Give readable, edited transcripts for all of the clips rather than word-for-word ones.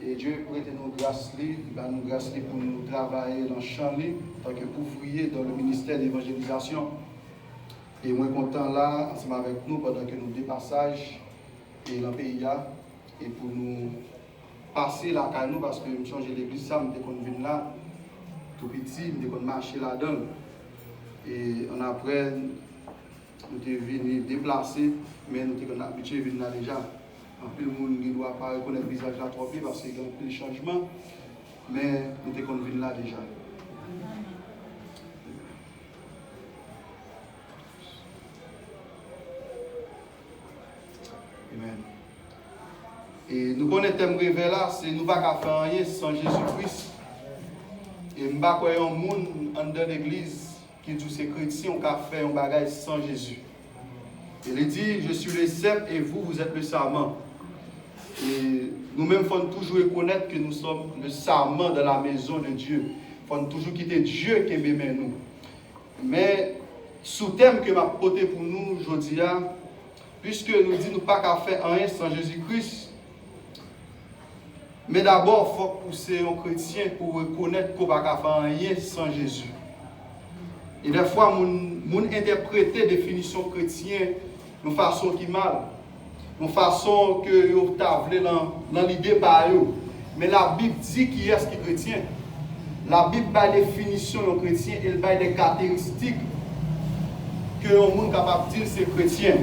Et Dieu prête nous grâce, il va nous grâce pour nous travailler dans le champ, tant que ouvrier dans le ministère d'évangélisation. Et moi content là, ensemble avec nous, pendant que nous dépassage et dans le pays et pour nous passer là car nous, parce que nous changer l'église, ça, nous qu'on vient là, tout petit, nous qu'on marcher là-dedans. Et on après, nous sommes venus déplacer, mais nous sommes habitués à venir là déjà. En plus, le monde ne doit pas reconnaître le visage là trop bien parce qu'il y a un peu de changement, mais nous sommes venus là déjà. Amen. Et nous connaissons le thème réveil là, c'est nous ne pouvons pas faire rien sans Jésus-Christ. Et nous ne pouvons pas croire un monde en dedans l'église qui dit que c'est chrétien, on peut faire un bagage sans Jésus. Il dit, je suis le cep et vous, vous êtes le sarment. Et nous-mêmes, il faut toujours reconnaître que nous sommes le sarment de la maison de Dieu. Il faut toujours quitter Dieu qui aime nous. Mais, sous thème que m'a porté pour nous aujourd'hui, puisque nous dit nous pas qu'à faire rien sans Jésus-Christ, mais d'abord, il faut pousser un chrétien pour reconnaître qu'on ne peut pas faire rien sans Jésus. Et des fois, nous interprétons la définition chrétienne de façon qui mal, de façon que vous avez dans l'idée par eux. Mais la Bible dit qui est-ce qui est chrétien. La Bible a une définition de chrétien, elle a des caractéristiques que le monde est capable de dire c'est chrétien.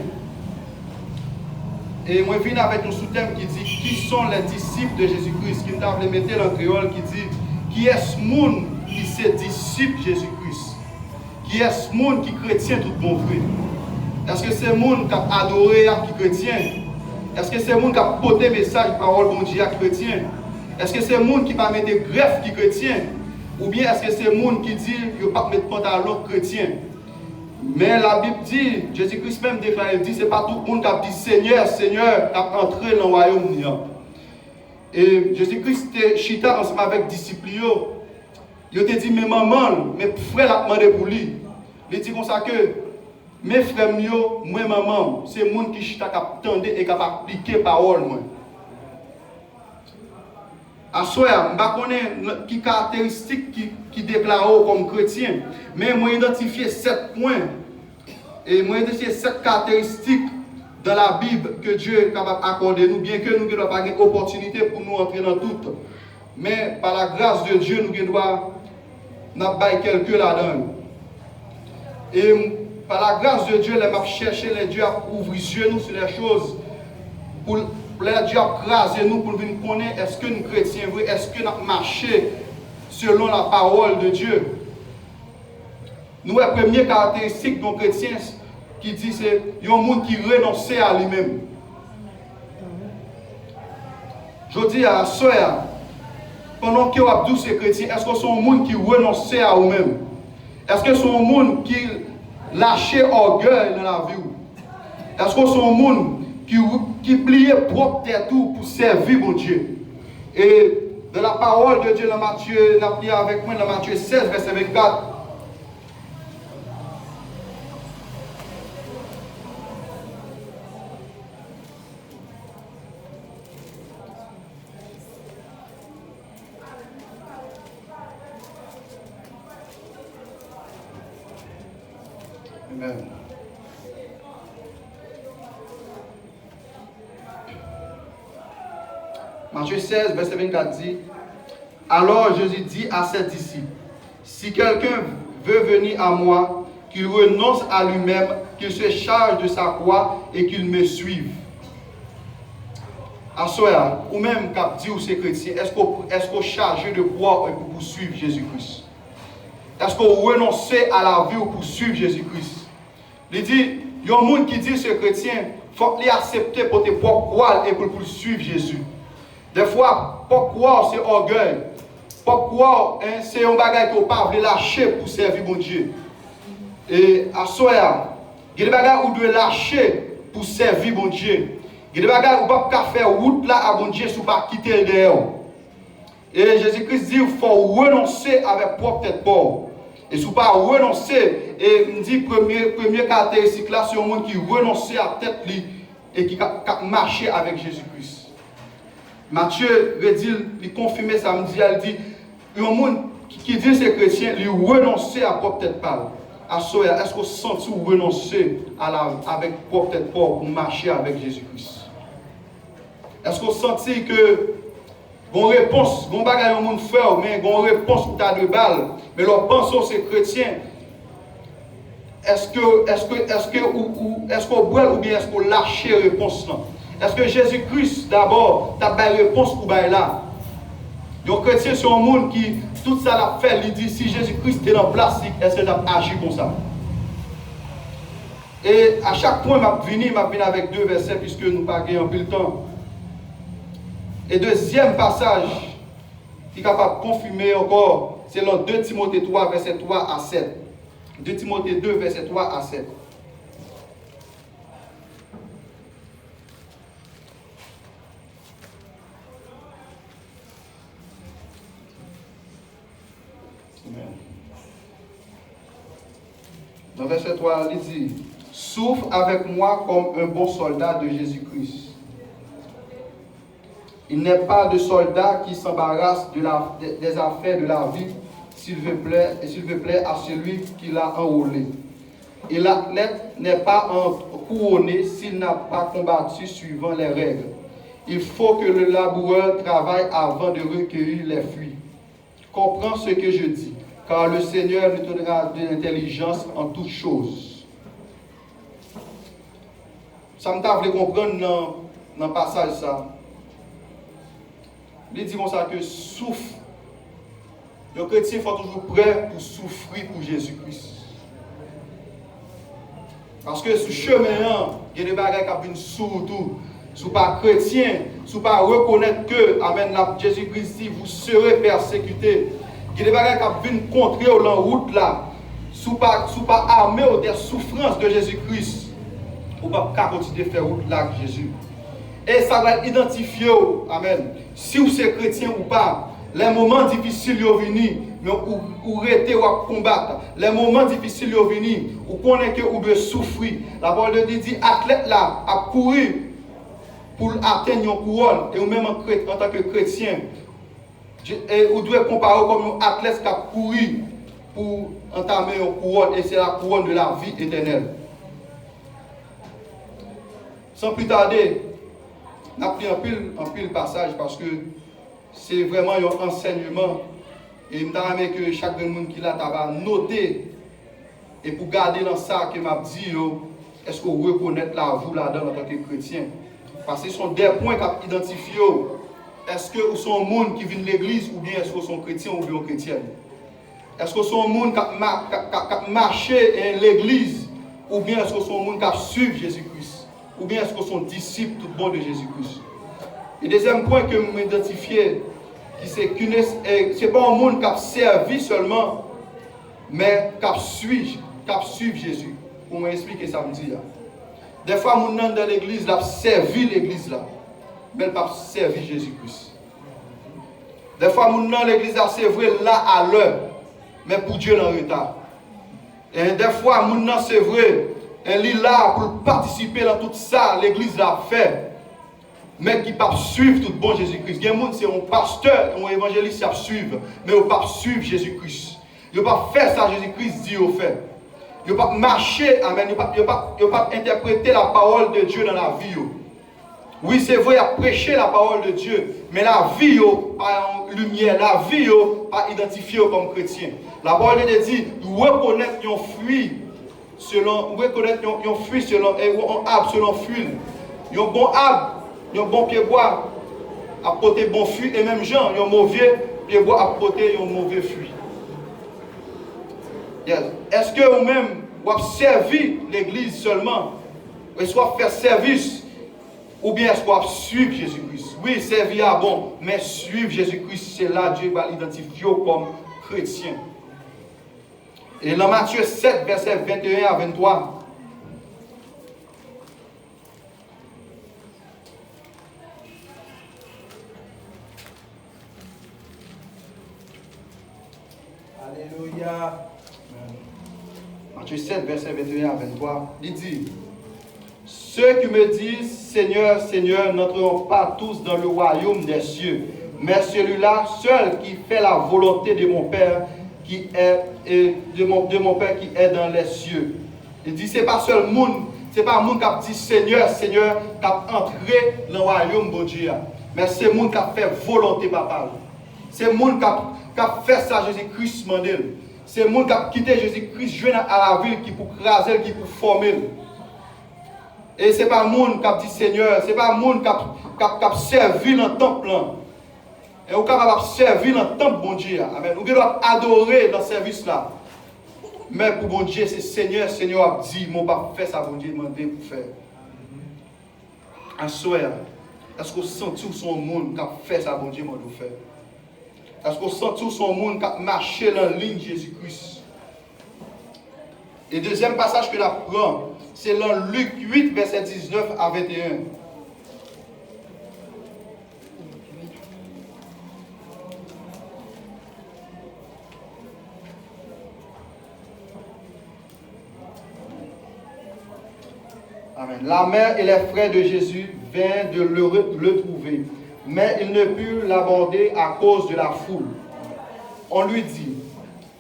Et moi, je viens avec un sous-thème qui dit qui sont les disciples de Jésus-Christ, qui nous a mettre dans le créole, qui dit qui est ce monde qui est disciple de Jésus-Christ, qui est ce monde qui est chrétien tout bon vrai. Est-ce que c'est le monde qui a adoré qui est chrétien? Est-ce que c'est le monde qui a porté message, parole bon Dieu qui est chrétien? Est-ce que c'est le monde qui va mettre des greffes qui est chrétien? Ou bien est-ce que c'est le monde qui dit qu'il ne va pas mettre pantalon chrétien? Mais la Bible dit, Jésus-Christ même déclare, il dit, ce n'est pas tout le monde qui a dit Seigneur, Seigneur, qui a entré dans le royaume. Et Jésus-Christ était chita ensemble avec les disciples. Il te dit, mais maman, mes frères l'ont demandé pour lui. Il dit comme ça que, mes frères, moi, maman, c'est le monde qui chita qui attendent et qui a appliqué la parole. À soi, je ne connais pas qui caractéristiques qui déclarent comme chrétien, mais moi identifié 7 points et moi identifié 7 caractéristiques dans la Bible que Dieu est capable d'accorder nous, bien que nous n'avons pas d'opportunité pour nous entrer dans tout. Mais par la grâce de Dieu, nous devons quelques là-dedans. Et par la grâce de Dieu, nous chercher les dieux à ouvrir les yeux nous sur les choses pour Dieu a crasé nous pour nous connaître est-ce que nous chrétiens vrai, est-ce que nous marchons selon la parole de Dieu. Nous, la première caractéristique de nos chrétiens qui dit c'est un monde qui renonce à lui-même. Je dis à la soeur, pendant que vous avez ces chrétiens, est-ce que c'est un monde qui renonce à vous-même? Est-ce que c'est un monde qui lâche orgueil dans la vie? Est-ce que c'est un monde qui plie propre tête pour servir mon Dieu? Et de la parole de Dieu dans Matthieu, n'a plié avec moi dans Matthieu 16, verset 24. Amen. Matthieu 16, verset 24 dit, alors Jésus dit à ses disciples, si quelqu'un veut venir à moi, qu'il renonce à lui-même, qu'il se charge de sa croix et qu'il me suive. À soi, ou même quand dit aux chrétiens, est-ce qu'on charge de croix pour poursuivre Jésus-Christ? Est-ce qu'on renonce à la vie pour suivre Jésus-Christ? Il dit, il y a un monde qui dit ce chrétien, il faut qu'il accepte pour te croire et pour suivre Jésus. Des fois, pour croire, c'est orgueil. Pour croire, c'est un bagage qu'on ne peut pas lâcher pour servir mon Dieu. Et à soi, il y a des bagages où doit lâcher pour servir mon Dieu. Il y a des bagages où on ne peut pas faire route là à mon Dieu si on ne peut pas quitter le dehors. Et Jésus-Christ dit qu'il faut renoncer avec propre tête pauvre. Et si on ne peut pas renoncer, et il dit première caractéristique là, c'est un monde qui renonce à tête et qui marche avec Jésus-Christ. Matthieu il confirme samedi, il dit, il y a un monde qui dit c'est chrétien, il renoncer à propre tête parle. À ce est-ce qu'on sent ou renoncer avec propre tête pour marcher avec Jésus-Christ? Est-ce qu'on sent que une réponse, une bagaille au monde faire, mais une réponse pour ta de balles, mais leur pensons c'est chrétien? Est-ce qu'on boit ou bien est-ce qu'on lâche la réponse là? Est-ce que Jésus-Christ d'abord t'a une réponse pour bailler là? Les chrétiens sont un monde qui tout ça l'a fait, il dit si Jésus-Christ est en place, est-ce que t'as agi comme ça? Et à chaque point je venu avec deux versets puisque nous pas gagné un peu le temps. Et deuxième passage qui est capable de confirmer encore, c'est dans 2 Timothée 3, verset 3 à 7. 2 Timothée 2, verset 3 à 7. Dans verset 3, il dit, « Souffre avec moi comme un bon soldat de Jésus-Christ. Il n'est pas de soldat qui s'embarrasse des affaires de la vie, s'il veut plaire à celui qui l'a enrôlé. Et l'athlète n'est pas couronné s'il n'a pas combattu suivant les règles. Il faut que le laboureur travaille avant de recueillir les fruits. Comprends ce que je dis, car le Seigneur nous donnera de l'intelligence en toutes choses. » Ça me t'a voulu comprendre dans le passage ça. Il dit comme ça que souffre. Le chrétien faut toujours prêt pour souffrir pour Jésus-Christ. Parce que ce chemin, il y a des bagages qui viennent surtout. Si vous pas chrétien, si vous pas reconnaître que, amen, Jésus-Christ dit, vous serez persécutés. Il y a des bagages qui viennent contrer la route là. Si vous pas armé des souffrances de Jésus-Christ, vous ne pouvez pas continuer de faire route là avec Jésus. Et ça va identifier, amen, si vous êtes chrétien ou pas, les moments difficiles sont venus, ou rester ou combattre. Les moments difficiles sont venus, ou connaissez que vous devez souffrir. La parole de Dieu dit, athlète là, a couru pour atteindre une couronne, et vous-même en tant que chrétien, vous devez comparer comme un athlète qui a couru pour entamer une couronne, et c'est la couronne de la vie éternelle. Sans plus tarder, on a pris un pile passage parce que c'est vraiment un enseignement. Et je me que chaque monde qui l'a noté et pour garder dans ça que m'a dit, est-ce qu'on reconnaît la vous là-dedans en tant que chrétien? Parce que ce sont des points qu'on identifie. Est-ce que vous sont un monde qui vient de l'église ou bien est-ce que vous sont chrétiens ou bien chrétiens? Est-ce que vous sont un monde qui marche à l'église ou bien est-ce que vous sont un monde qui suit Jésus-Christ? Ou bien est-ce que sont disciples tout bon de Jésus-Christ? Et deuxième point que je m'identifier, c'est que ce n'est pas un monde qui a servi seulement, mais qui suit Jésus. Pour m'expliquer ça me dit. Des fois, mon nom dans l'église, il a servi l'église là, mais il n'a pas servi Jésus-Christ. Des fois, mon nom dans l'église a servi là à l'heure, mais pour Dieu en retard. Et des fois, mon nom c'est vrai. Elle est là pour participer dans tout ça, l'église l'a fait. Mais qui ne pas suivre tout bon Jésus-Christ. Il y a des gens qui sont un pasteur, un évangéliste qui suivent, mais ils ne pas suivre Jésus-Christ. Ils ne pas faire ça Jésus-Christ dit au fait. Ils ne pas marcher, amen. Ils ne pas interpréter la parole de Dieu dans la vie. Oui, c'est vrai, à prêcher la parole de Dieu, mais la vie, pas en lumière, la vie, pas identifiée comme chrétien. La parole de Dieu dit, reconnaître un fruit. Selon, reconnaître un fruit selon, un arbre selon fruit. Un bon arbre, un bon pied bois apporter bon fruit, et même gens, un mauvais pied bois apporter un mauvais fruit. Yes. Est-ce que vous-même, vous avez servi l'église seulement, ou soit faire service, ou bien est-ce que vous avez suivre Jésus-Christ? Oui, servir à bon, mais suivre Jésus-Christ, c'est là Dieu va l'identifier comme chrétien. Et dans Matthieu 7, verset 21 à 23. Alléluia. Matthieu 7, verset 21 à 23. Il dit, Ceux qui me disent, Seigneur, Seigneur, n'entreront pas tous dans le royaume des cieux, mais celui-là seul qui fait la volonté de mon Père qui est de mon Père qui est dans les cieux. Il dit, c'est pas seul monde, c'est pas un monde qui a dit Seigneur, Seigneur, qui a entré dans le royaume de Dieu, mais c'est monde qui a fait volonté papa. C'est monde qui a fait ça Jésus-Christ mandel. C'est monde qui a quitté Jésus-Christ, joué à la ville qui pour craser, qui pour former. Et ce n'est pas un monde qui a dit Seigneur, ce n'est pas un monde qui a servi dans le temple. Et on est capable de servir dans le temple, bon Dieu. Amen. On doit adorer dans ce service-là. Mais pour bon Dieu, c'est Seigneur, Seigneur a dit, mon pas fait ça, bon Dieu, demandé pour faire. Un soir, est-ce qu'on sent tout son monde qui a fait ça, bon Dieu, demandé pour faire? Est-ce qu'on sent tout son monde qui a marché dans la ligne Jésus-Christ? Et deuxième passage que l'on prend, c'est dans Luc 8, verset 19 à 21. Amen. La mère et les frères de Jésus vinrent de le trouver, mais ils ne purent l'aborder à cause de la foule. On lui dit,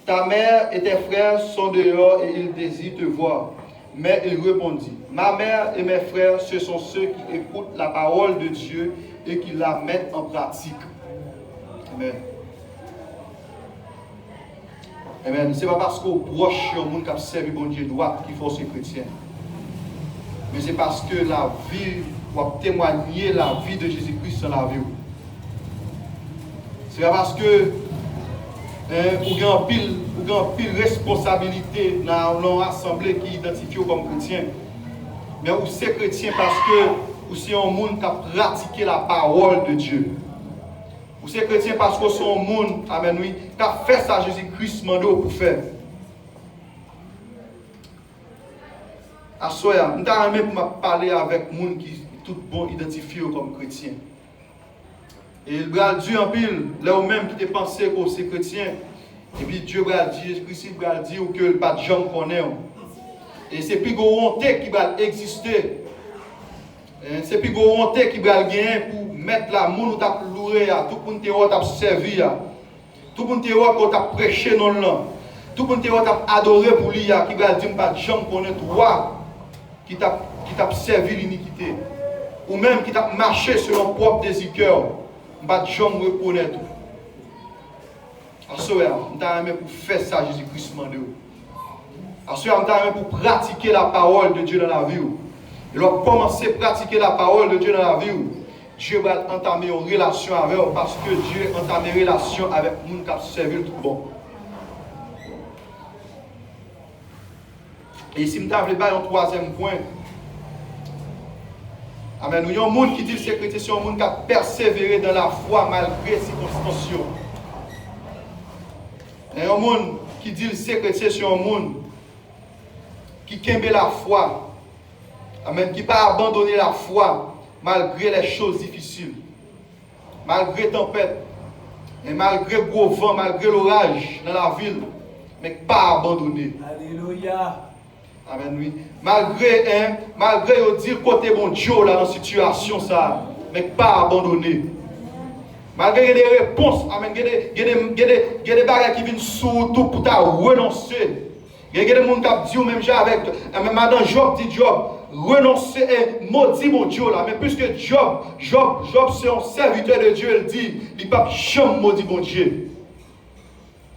ta mère et tes frères sont dehors et ils désirent te voir. Mais il répondit, ma mère et mes frères, ce sont ceux qui écoutent la parole de Dieu et qui la mettent en pratique. Amen. Amen. Ce n'est pas parce qu'on proche au monde qui a servi bon Dieu droit qu'il faut ser chrétien. Mais c'est parce que la vie, pour témoigner la vie de Jésus-Christ dans la vie. C'est pas parce que vous avez une pile responsabilité dans l'assemblée qui identifie comme chrétien. Mais vous êtes chrétien parce que vous êtes un monde qui a pratiqué la parole de Dieu. Vous êtes chrétien parce que vous êtes un monde, amen, oui, qui a fait ça Jésus-Christ mandé pour faire. À soir, je vais parler avec les gens qui tout bon identifié comme chrétien. Et il va dire en pile, là où même qui te pensé que c'est chrétien, et puis Dieu va dire, Jésus-Christ va dire que le pas de gens connaît. Et c'est plus gros honte qui va exister. C'est plus gros honte qui va gagner pour mettre la monde où tu as loué, tout le monde qui t'a servi, tout le monde qui t'a prêché dans le nom, tout le monde qui t'a adoré pour lui, qui va dire pas de gens connaît toi. Qui t'a servi l'iniquité, ou même qui t'a marché selon propre désir cœur, pas de gens reconnaître. En ce moment, on t'a aimé pour faire ça, Jésus-Christ mandé. En ce moment, on t'a aimé pour pratiquer la parole de Dieu dans la vie. Et lorsqu'on commence à pratiquer la parole de Dieu dans la vie, Dieu va entamer une relation avec eux parce que Dieu entame une relation avec les gens qui ont servi tout bon. Et ici, je vais un troisième point. Amen. Nous avons un monde qui dit que c'est chrétien, c'est un monde qui a persévéré dans la foi malgré les circonstances. Et un monde qui dit que c'est chrétien, c'est un monde qui aime la foi. Amen. Qui n'a pas abandonné la foi malgré les choses difficiles. Malgré la tempête. Et malgré le gros vent, malgré l'orage dans la ville. Mais pas abandonné. Alléluia. Amen, oui. Malgré dire côté bon Dieu là dans la situation ça, mais pas abandonné. Malgré des réponses, amen, il y a des bagages qui viennent surtout pour ta renoncer. Il y a des gens qui disent même avec madame Job dit Job, renoncer et maudit mon Dieu là. Mais puisque Job c'est un serviteur de Dieu, il dit, il ne peut jamais maudire mon Dieu.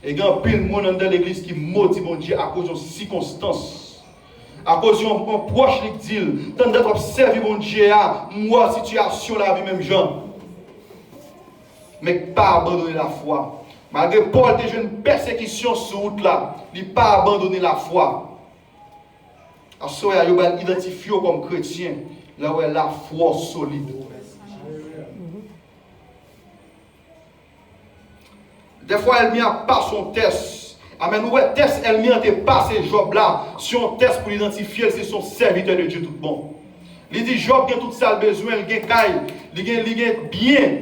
Et il y a pile de monde dans l'église qui maudit mon Dieu à cause de circonstances. À cause d'un proche qui dit, tant d'être observé mon Dieu, moi, situation la vie même gens. Mais pas abandonner la foi. Malgré Paul déjà une persécution sur route là, il n'a pas abandonné la foi. À ce moment-là, il va identifier comme chrétien, là où est la foi solide. Des fois, elle ne met pas son test. Amen. Ouais, test, elle ne pas ces Job-là. Si on teste pour l'identifier, c'est son serviteur de Dieu tout bon. Il dit Job a tout ça besoin, il a caille, il a bien.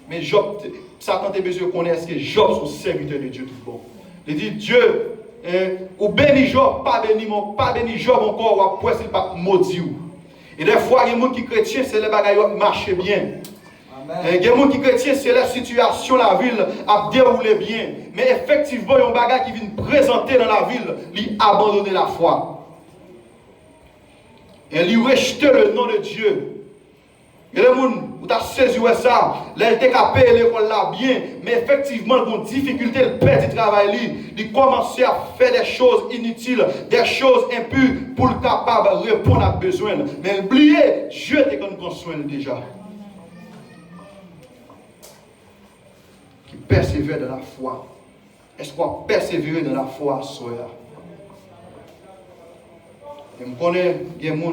Mais Job, Satan a besoin de connaître que Job est son serviteur de Dieu tout bon. Il dit Dieu, ou béni Job, pas béni Job encore, ou après c'est pas maudit. Et des fois, il y a des gens qui sont chrétiens, c'est les bagailles qui marchent bien. Il y a des gens qui sont chrétiens, c'est la situation, la ville a déroulé bien. Mais effectivement, il y a un bagage qui vient présenter dans la ville, il abandonner la foi. Et il rejeter le nom de Dieu. Et les gens, vous avez saisi ça, là, il était capé l'école là bien, mais effectivement, ils ont difficulté, ils perdent du travail, ils commencent à faire des choses inutiles, des choses impures pour le capable de répondre à besoin. Mais oubliez, Dieu était comme construit déjà. Qui persévère dans la foi. Est-ce qu'on va persévérer dans la foi, soeur? Et je connais des gens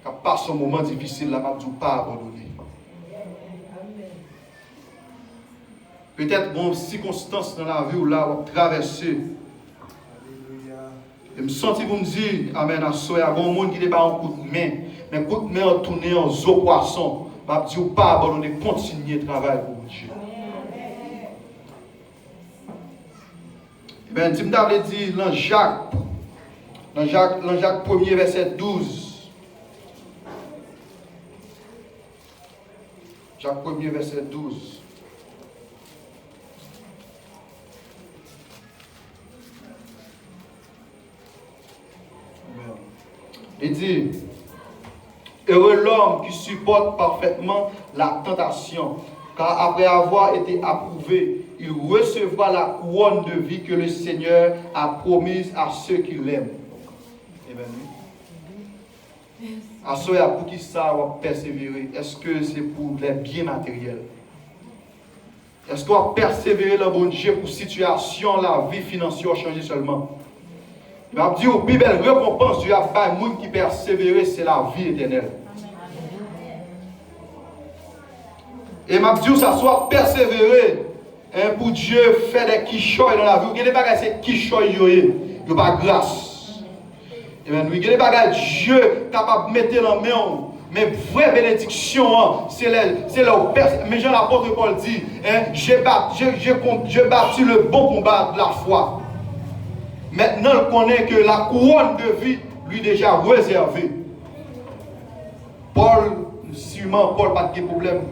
qui passent un moment difficile, là, je ne pas abandonner. Peut-être bon circonstances dans la vie où là, on traverser. Et me sentis pour me dire, amen, à soeur, il y a un monde qui n'est pas en coup de main, mais coup de main en tourné en zoo poisson. Je ne dis pas abandonner, continuer le travail pour Dieu. Eh bien, je me dit dans Jacques 1er, verset 12. Jacques 1er, verset 12. Il dit, heureux l'homme qui supporte parfaitement la tentation, car après avoir été approuvé, il recevra la couronne de vie que le Seigneur a promise à ceux qui l'aiment. Eh bien, oui. À ceux pour qui ça va persévérer, est-ce que c'est pour les biens matériels? Est-ce qu'on va persévérer dans le bon Dieu pour situation, la vie financière changer seulement? Il va dire, au plus belle récompense Dieu a fait, le monde qui persévère, c'est la vie éternelle. Et m'a dit, ça soit persévérer pour Dieu faire des quichots dans la vie. Il y a des bagages, c'est quichots, il n'y a pas grâce. Et bien, il y a des bagages, Dieu capable de mettre dans la main. Mais vraie bénédiction, c'est là où mais Jean l'apôtre Paul dit, j'ai battu le bon combat de la foi. Maintenant, il connaît que la couronne de vie lui déjà réservée. Paul, sûrement, Paul pas de problème.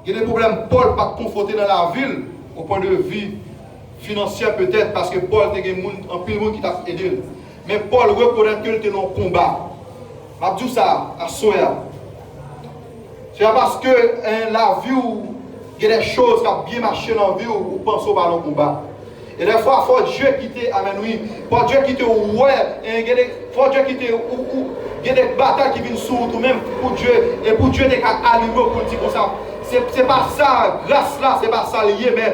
Il y a des problèmes, Paul pas confronté dans la ville, au point de vue financier peut-être, parce que Paul était un pile monde qui t'a aidé. Mais Paul reconnaît qu'il était dans le combat. Je dis ça à Soya. C'est parce que la vie où il y a des choses qui ont bien marché dans la vie où on pense au ballon combat. Et des fois, il faut Dieu quitter, amen, oui. Il faut Dieu quitter, ouais. Il faut Dieu quitter, il y a des batailles qui viennent sur tout, même pour Dieu. Et pour Dieu, il y a des aliments pour dire comme ça. C'est pas ça, grâce là, c'est pas ça lié, mais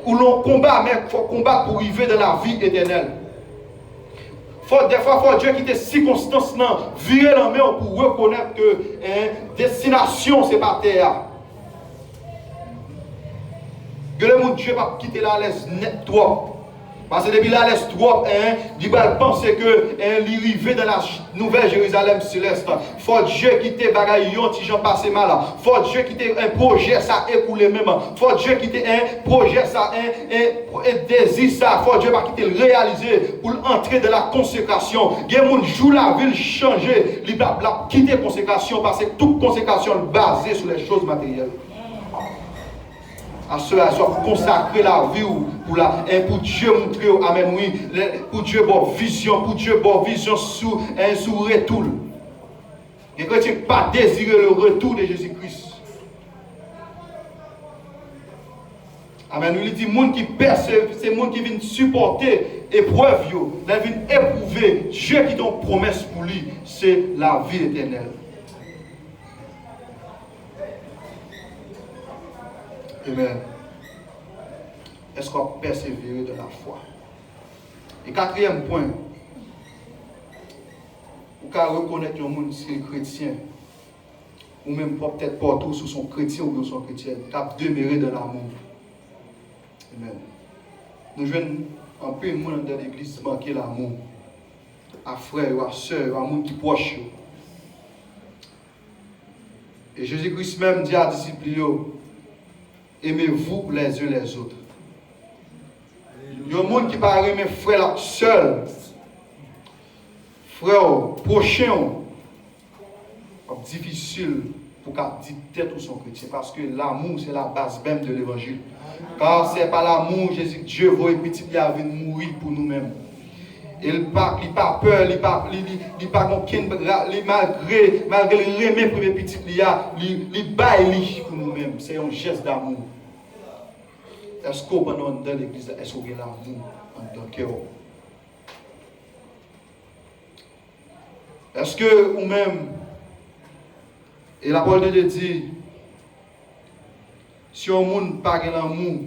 où l'on combat, mais il faut combattre pour arriver dans la vie éternelle. Des fois, il faut Dieu quitter circonstances, virer la main pour reconnaître que destination, c'est pas terre. Que le monde Dieu va quitter la laisse net trop. Parce que depuis la laisse trop, il va penser que l'arrivée dans la nouvelle Jérusalem céleste. Faut Dieu quitter bagaille si j'en passe mal. Faut Dieu quitter un projet ça écoulé même. Faut Dieu quitter un projet ça un désir ça. Faut Dieu va quitter le réaliser pour entrer dans la consécration. Il y a des gens joue la ville changer, il va quitter consécration parce que toute consécration est basée sur les choses matérielles. À ceux qui ont consacré la vie pour Dieu montrer, amen, oui, pour Dieu bonne vision sur retour. Et que tu n'as pas désiré le retour de Jésus-Christ. Amen, il dit, monde qui persévère, c'est le monde qui vient supporter épreuve, qui vient éprouver. Dieu qui donne promesse pour lui, c'est la vie éternelle. Amen. Est-ce qu'on va persévérer dans la foi? Et quatrième point, vous pouvez reconnaître un monde qui est chrétien, ou même peut-être pas tous sous son chrétien ou son chrétienne, qui a demeuré dans l'amour. Amen. Nous jouons un peu de monde dans l'église manquer l'amour. À frère ou à soeur, à monde qui est proche. Et Jésus-Christ même dit à ses disciples, aimez-vous les uns les autres. Il y a un monde qui parle mes frères seul. frère, prochain, c'est difficile pour qu'à dire tête ou son chrétien. Parce que l'amour, c'est la base même de l'évangile. Car c'est par l'amour, Dieu voit et petit, il a venir mourir pour nous-mêmes. Il n'a pas peur, il n'a pas malgré le remède premier petit, il baille pour nous-mêmes. C'est un geste d'amour. Est-ce qu'on va dans l'église, est-ce qu'on a l'amour dans le cœur? Est-ce que vous-même, et la parole de Dieu dit, si un monde n'a pas l'amour,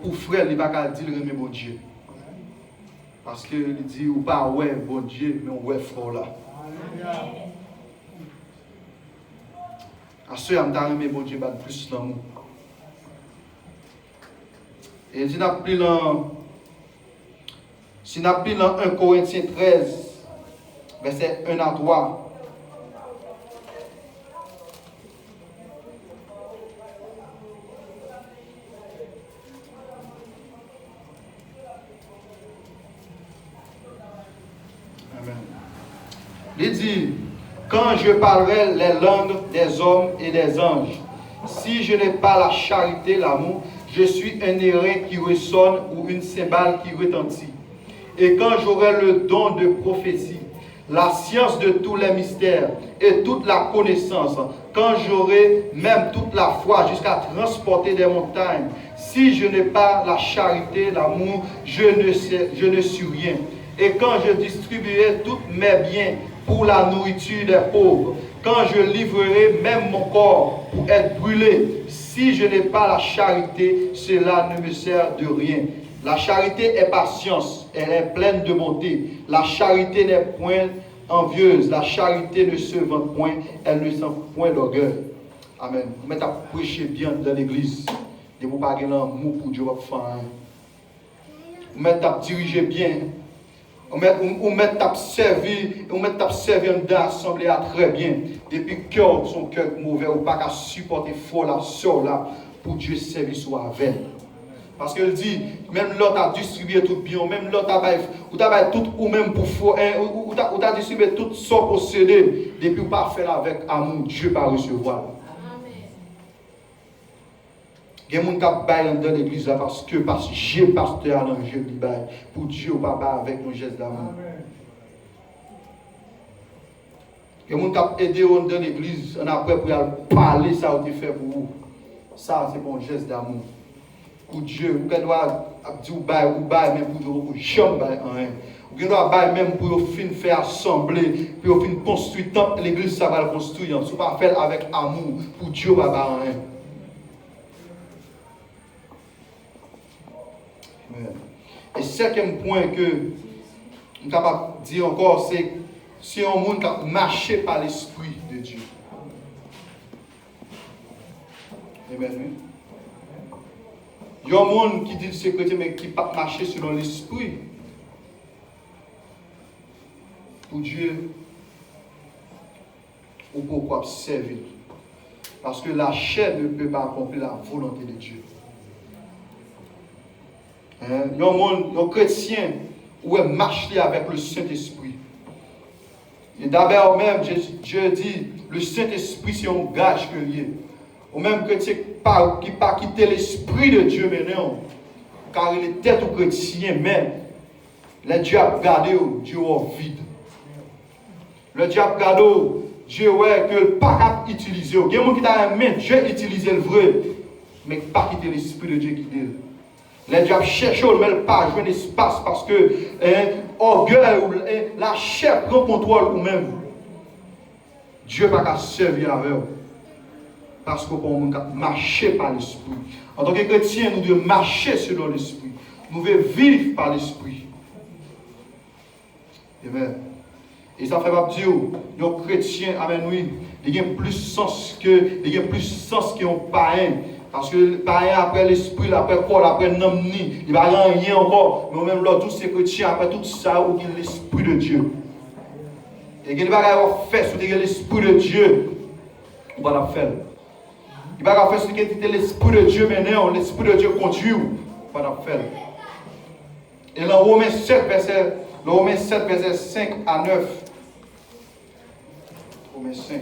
pour frère, il ne va pas dire le remède bon Dieu. Parce qu'il dit, ou pas ouais bon Dieu, mais ouais frère là. À ce moment-là, je bon Dieu, plus l'amour. Et si nous appelons dans 1 Corinthiens 13, verset 1 à 3. Amen. Il dit, quand je parlerai les langues des hommes et des anges, si je n'ai pas la charité, l'amour, je suis un airain qui ressonne ou une cymbale qui retentit. Et quand j'aurai le don de prophétie, la science de tous les mystères et toute la connaissance, quand j'aurai même toute la foi jusqu'à transporter des montagnes, si je n'ai pas la charité, l'amour, je ne suis rien. Et quand je distribuerai tous mes biens pour la nourriture des pauvres, quand je livrerai même mon corps pour être brûlé, si je n'ai pas la charité, cela ne me sert de rien. La charité est patience, elle est pleine de bonté. La charité n'est point envieuse, la charité ne se vante point, elle ne s'en point d'orgueil. Amen. Vous mettez à prêcher bien dans l'église, de vous pas un mot pour Dieu. Vous mettez à diriger bien. Vous mettez à servir dans l'assemblée très bien. Depuis que son cœur mauvais, ou pas qu'à supporter fort la sort là, pour Dieu servir soit avec. Parce qu'il dit, même l'autre a distribué tout bien, même l'autre a tout ou même pour fort, ou t'as distribué tout son possédé, depuis pas faire avec amour, Dieu pas recevoir. Il y a des gens qui baillent dans l'église parce que j'ai pasteur à l'enjeu qui baille. Pour Dieu, papa, avec nos gestes d'amour. Il y a des gens qui aident dans l'église, on a prêt pour parler ça ou te faire pour vous. Ça, c'est un geste d'amour. Pour Dieu, vous doit dire ou bail, mais pour Dieu, vous jamais bail rien. Vous doit bail même pour faire assembler, pour construire tant l'église, ça va le construire. Ce n'est pas faire avec amour. Pour Dieu, va bail rien. Et cinquième point que je suis capable de dire encore, c'est si un monde qui marche par l'Esprit de Dieu. Amen. Il y a un monde qui dit que c'est chrétien, mais qui ne pas marcher selon l'Esprit. Pour Dieu, ou pourquoi servir? Parce que la chair ne peut pas accomplir la volonté de Dieu. Il y a un chrétien où il marche avec le Saint-Esprit. Et d'abord même, Dieu dit, le Saint-Esprit c'est un gage que lié. Ou même chrétien qui pas quitter l'Esprit de Dieu maintenant, car il est tête au chrétien même. Le diable garde, Dieu est vide. Le diable garde, Dieu est que le pas utiliser. Il y a des gens qui ont main, Dieu utilise le vrai, mais pas quitter l'Esprit de Dieu qui dit. Les diables cherchent, mais pas jouer l'espace parce que orgueil ou la chair prend contrôle ou même. Dieu n'a pas servir avec eux. Parce qu'on peut marcher par l'Esprit. En tant que chrétien, nous devons marcher selon l'Esprit. Nous devons vivre par l'Esprit. Amen. Et ça fait pas dire, nos chrétiens, amen, oui, il a plus sens qu'un païen. Parce que le païen, après l'esprit, après corps, après l'homme, il ne va rien encore. Mais même là, tous ces chrétiens, après tout ça, où il y a l'esprit de Dieu. Et il va faire ce que l'esprit de Dieu, on va le faire. Il va faire ce que l'esprit de Dieu maintenant, l'esprit de Dieu conduit, on va le faire. Et dans Romains 7, verset Le Romains 7, verset 5 à 9. Romains 5.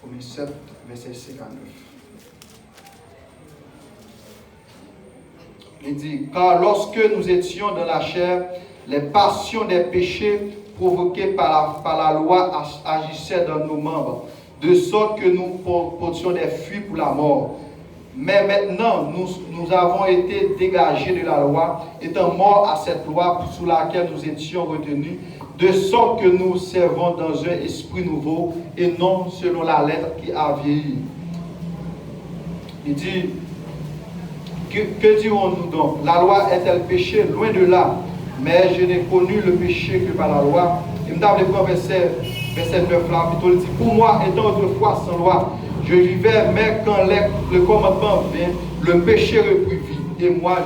Romains 7, verset 5 à 9. Il dit, car lorsque nous étions dans la chair, les passions des péchés provoqués par la loi agissaient dans nos membres, de sorte que nous portions des fuites pour la mort. Mais maintenant, nous avons été dégagés de la loi, étant morts à cette loi sous laquelle nous étions retenus, de sorte que nous servons dans un esprit nouveau et non selon la lettre qui a vieilli. Il dit, que dirons-nous donc? La loi est-elle péché? Loin de là. Mais je n'ai connu le péché que par la loi. Il me donne le verset 9 là, plutôt, il dit, pour moi, étant autrefois sans loi, je vivais, mais quand le commandement vient, le péché reprit vie, et moi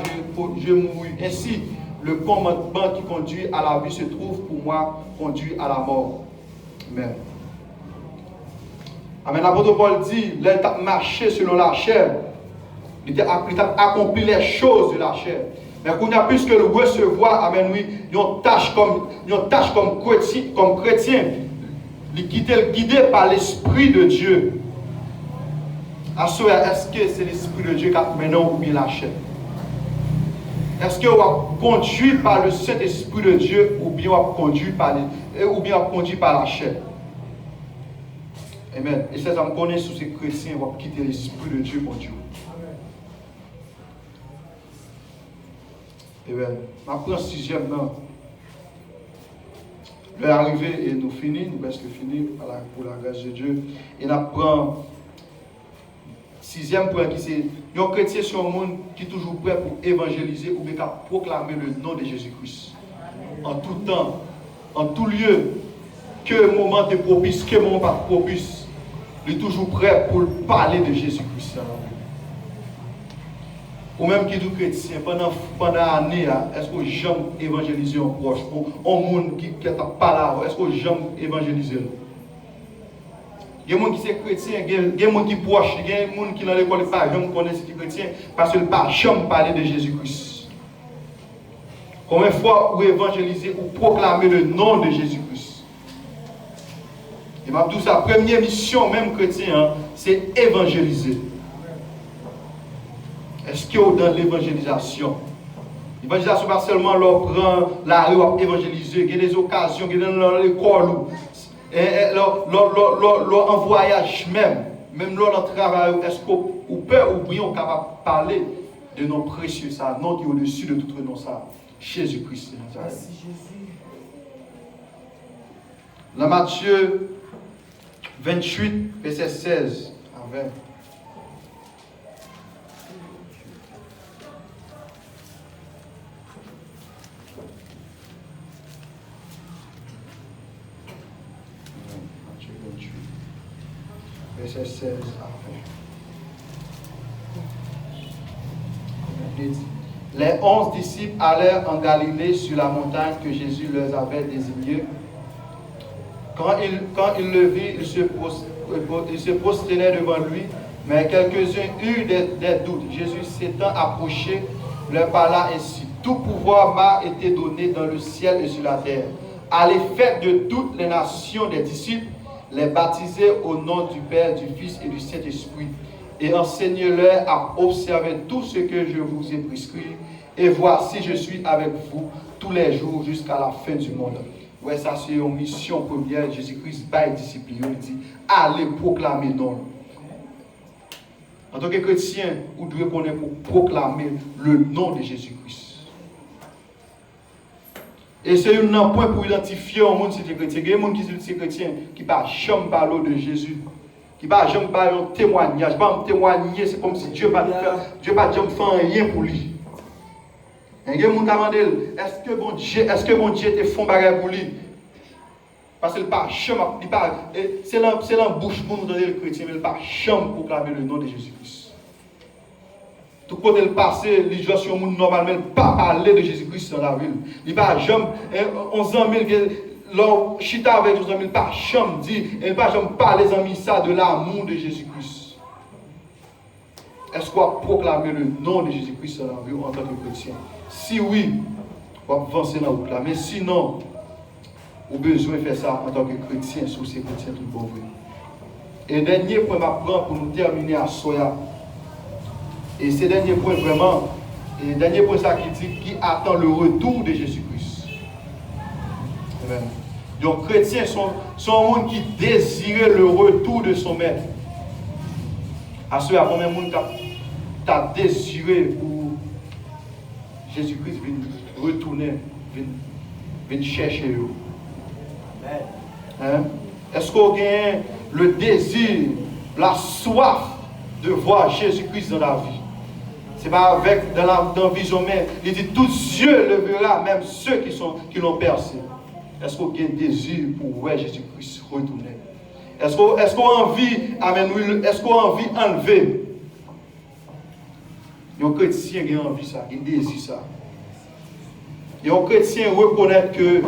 je mourus. Ainsi, le commandement qui conduit à la vie se trouve pour moi conduit à la mort. Amen. Amen. L'apôtre Paul dit, il a marché selon la chair, il a accompli les choses de la chair. Mais qu'on a plus que le recevoir, amen, oui, une tâche comme chrétien, guidé par l'Esprit de Dieu. Est-ce que c'est l'Esprit de Dieu qui a maintenant ou bien la chair? Est-ce que vous êtes conduit par le Saint-Esprit de Dieu ou bien vous êtes conduit par la chair? Amen. Et ça me connaît sous ces chrétiens, vous quitter l'Esprit de Dieu pour Dieu. Amen. Je prends 6e non. L'heure arrivée et nous finissons, nous presque finis pour la grâce de Dieu. Et nous prenons 6e point qui c'est un chrétien sur le monde qui est toujours prêt pour évangéliser ou bien proclamer le nom de Jésus-Christ. En tout temps, en tout lieu, que le moment est propice, que le moment pas propice, il est toujours prêt pour parler de Jésus-Christ. Ou même qui est chrétien, pendant l'année, est-ce que j'aime évangéliser un proche? Un monde qui n'est pas là, est-ce que j'aime évangéliser? Il y a des gens qui sont chrétiens, il y a des gens qui sont proches, il y a des gens qui dans l'école ne connaissent pas chrétien parce qu'ils ne parlent jamais parler de Jésus-Christ. Combien de fois vous évangélisez ou proclamez le nom de Jésus-Christ? Et ma douce, sa première mission, même chrétien, c'est évangéliser. Est-ce que dans l'évangélisation? L'évangélisation, pas seulement leur prendre la rue pour évangéliser, il y a des occasions, il y a dans l'école, en voyage même dans le travail, est-ce qu'on peut ou bien on est capable de parler de nos précieux, ça, nom qui est au-dessus de tout nom, ça, Jésus-Christ. Merci Jésus. Dans Matthieu 28, verset 16 à 20. Verset 16 à 20. Les 11 disciples allèrent en Galilée sur la montagne que Jésus leur avait désignée. Quand ils le virent, ils se prosternaient devant lui, mais quelques-uns eurent des doutes. Jésus s'étant approché, leur parla ainsi. Tout pouvoir m'a été donné dans le ciel et sur la terre. Allez, faites de toutes les nations des disciples, les baptisez au nom du Père, du Fils et du Saint-Esprit, et enseignez-leur à observer tout ce que je vous ai prescrit. Et voici, je suis avec vous tous les jours jusqu'à la fin du monde. Ouais, ça c'est une mission première. Jésus-Christ va être discipliné. Il dit, allez proclamer non. En tant que chrétien, vous devez connaître pour proclamer le nom de Jésus-Christ. Et c'est un point pour identifier un monde qui est chrétien. Il y a des gens qui sont chrétiens qui ne parlent jamais parler de Jésus. Qui ne parlent jamais parler de témoignage. Pas témoigner, c'est comme si Dieu ne va jamais faire rien pour lui. Il y a des gens qui demandent, est-ce que mon Dieu te fait bagarre pour lui? Parce qu'il ne parle jamais. C'est l'embouche pour nous donner le chrétien, mais il ne parle jamais pour proclamer le nom de Jésus-Christ. Tout côté le passé, les gens sur le monde normalement, ne pas parler de Jésus-Christ dans la ville. Il ne parle jamais. 11 ans, leur chita avec 11 ans, il ne parle jamais dit, il ne parle jamais parler des amis ça de l'amour de Jésus-Christ. est-ce qu'on va proclamer le nom de Jésus-Christ dans la vie en tant que chrétien? Si oui, on va avancer dans la route. Mais sinon, on a besoin de faire ça en tant que chrétien, sous ces chrétiens tout bon vrai. Et dernier point m'apprend pour nous terminer à Soya. Et ce dernier point vraiment, et dernier point ça qui dit qui attend le retour de Jésus-Christ. Amen. Donc chrétiens sont gens qui désirent le retour de son maître. À ceux à combien de monde t'a désiré pour Jésus-Christ vienne retourner, vienne chercher eux. Hein? Est-ce qu'on a le désir, la soif de voir Jésus-Christ dans la vie? Ce n'est pas avec dans la vision même. Il dit tous yeux le verront, même ceux qui l'ont percé. Est-ce qu'on a un désir pour voir Jésus-Christ retourner? Est-ce qu'on a envie, est-ce qu'on a envie d'enlever? Les chrétiens qui ont envie ça, qui désirent ça. Les chrétiens reconnaissent que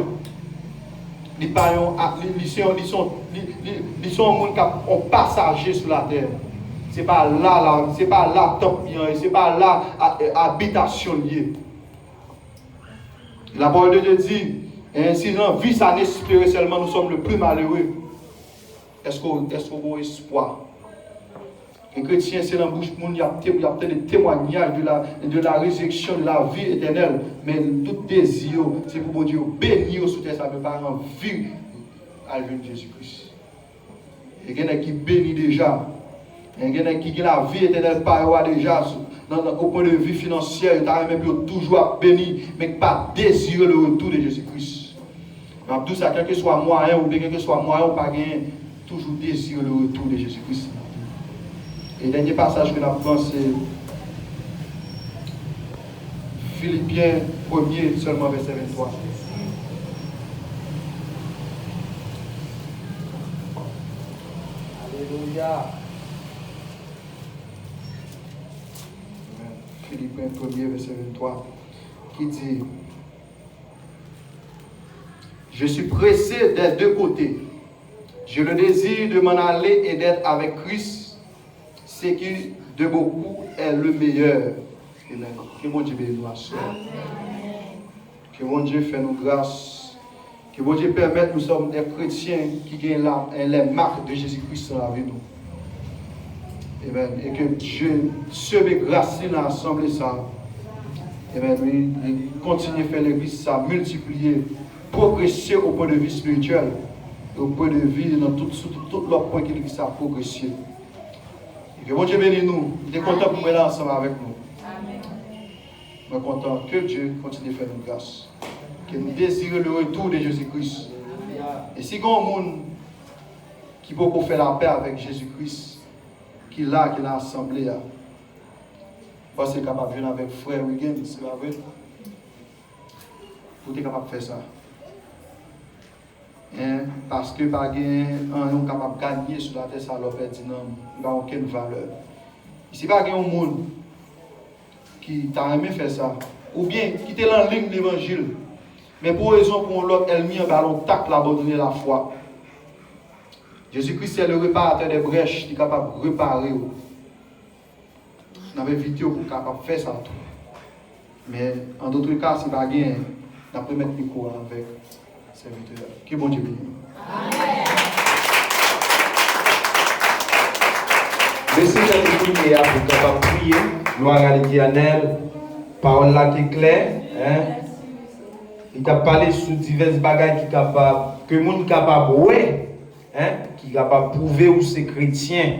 ils sont passagers sur la terre. Ce n'est pas là top, ce n'est pas là habitation liée. La parole de Dieu dit, si nous vivons sans espérer seulement, nous sommes le plus malheureux. Est-ce qu'on a espoir? Un chrétien, c'est dans la bouche du monde, il y a peut-être des témoignages de la résurrection, de la vie éternelle. Mais tout désir, c'est pour Dieu bénir sous terre, ça ne veut pas envie à la vie de Jésus-Christ. Il y en a qui bénit déjà. Il y en a qui ont la vie éternelle par déjà. Au point de vue financier, il y a même toujours béni, mais pas désirer le retour de Jésus-Christ. Tout ça, quel que soit moyen ou bien quel que soit moyen ou pas gagné, toujours désirer le retour de Jésus-Christ. Et le dernier passage que nous avons, c'est Philippiens 1er, seulement verset 23. Alléluia. Philippiens 1er, verset 23, qui dit: je suis pressé des deux côtés. J'ai le désir de m'en aller et d'être avec Christ, ce qui de beaucoup est le meilleur. Amen. Que bon Dieu bénisse nous. Que bon Dieu fait nous grâce. Que bon Dieu permette que nous sommes des chrétiens qui gagnent les marques de Jésus-Christ dans la vie. Amen. Et que Dieu se met grâce dans l'assemblée ça. Amen. Il continue à faire l'église ça, multiplier, progresser au point de vue spirituel, au point de vue dans tout leur point que l'église a progressé. Et que bon Dieu bénisse nous. Il est content pour nous ensemble avec nous. Amen. Nous sommes contents que Dieu continue à faire nous grâce. Que nous désirons le retour de Jésus-Christ. Et si il y a un monde qui peut faire la paix avec Jésus-Christ, qui est là, qui est dans l'assemblée, parce qu'il est capable de venir avec frère Wiggins, c'est pas vrai? Vous êtes capable de faire ça. Parce que pas un capable de gagner sur la terre, ça leur fait dire non, il n'a aucune valeur. Si pas un monde qui t'a aimé faire ça, ou bien qui était en ligne de l'évangile, mais pour raison pour l'autre, elle mit un ballon tac l'abandonner la foi. Jésus-Christ est le réparateur des brèches, il est capable de réparer. On avait vidéo pour capable de faire ça tout. Mais en d'autres cas, si pas gagné, on peut mettre le micro avec serviteur. Que bon Dieu bénisse. Amen. Merci d'être pour capable prier. Gloire à l'Éternel. Parole là qui est claire. Il t'a parlé sur diverses bagages que le monde capable, qui est capable de prouver où c'est chrétien.